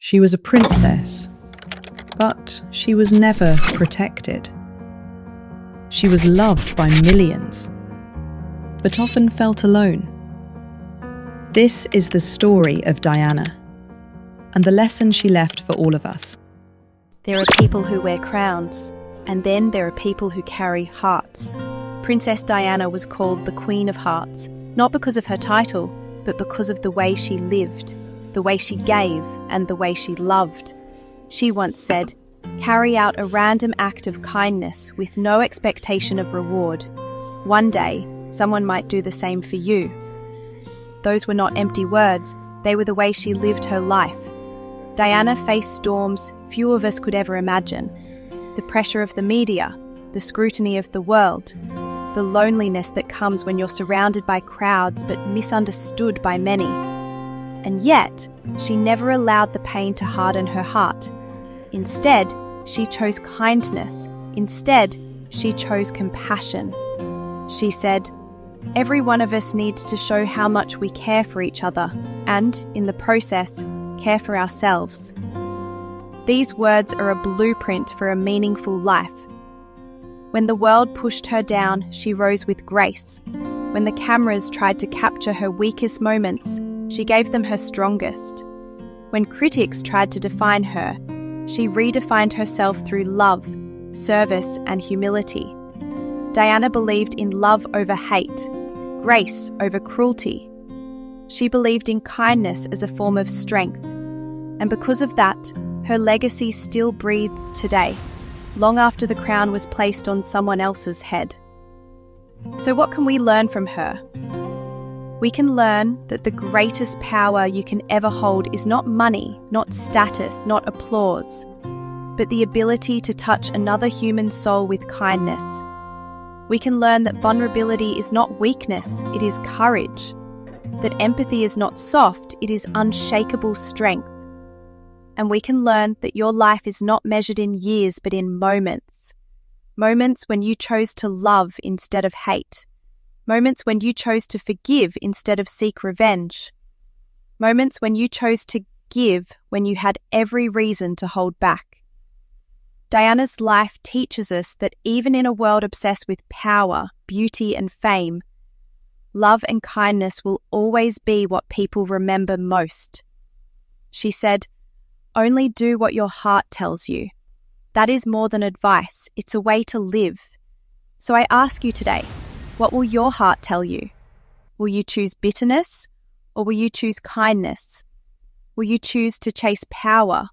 She was a princess, but she was never protected. She was loved by millions, but often felt alone. This is the story of Diana, and the lesson she left for all of us. There are people who wear crowns, and then there are people who carry hearts. Princess Diana was called the Queen of Hearts, not because of her title, but because of the way she lived, the way she gave, and the way she loved. She once said, "Carry out a random act of kindness with no expectation of reward. One day, someone might do the same for you." Those were not empty words, they were the way she lived her life. Diana faced storms few of us could ever imagine. The pressure of the media, the scrutiny of the world, the loneliness that comes when you're surrounded by crowds but misunderstood by many. And yet, she never allowed the pain to harden her heart. Instead, she chose kindness. Instead, she chose compassion. She said, "Every one of us needs to show how much we care for each other and, in the process, care for ourselves." These words are a blueprint for a meaningful life. When the world pushed her down, she rose with grace. When the cameras tried to capture her weakest moments, she gave them her strongest. When critics tried to define her, she redefined herself through love, service, and humility. Diana believed in love over hate, grace over cruelty. She believed in kindness as a form of strength. And because of that, her legacy still breathes today, long after the crown was placed on someone else's head. So what can we learn from her? We can learn that the greatest power you can ever hold is not money, not status, not applause, but the ability to touch another human soul with kindness. We can learn that vulnerability is not weakness, it is courage. That empathy is not soft, it is unshakable strength. And we can learn that your life is not measured in years but in moments. Moments when you chose to love instead of hate. Moments when you chose to forgive instead of seek revenge. Moments when you chose to give when you had every reason to hold back. Diana's life teaches us that even in a world obsessed with power, beauty, and fame, love and kindness will always be what people remember most. She said, "Only do what your heart tells you." That is more than advice, it's a way to live. So I ask you today, what will your heart tell you? Will you choose bitterness or will you choose kindness? Will you choose to chase power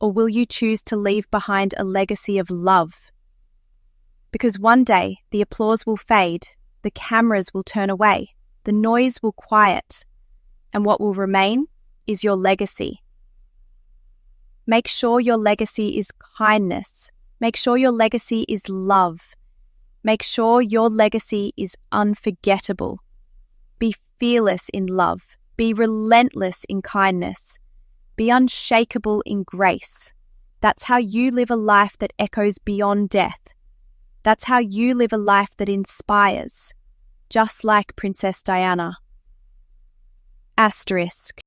or will you choose to leave behind a legacy of love? Because one day the applause will fade, the cameras will turn away, the noise will quiet, and what will remain is your legacy. Make sure your legacy is kindness. Make sure your legacy is love. Make sure your legacy is unforgettable. Be fearless in love. Be relentless in kindness. Be unshakable in grace. That's how you live a life that echoes beyond death. That's how you live a life that inspires, just like Princess Diana. Asterisk.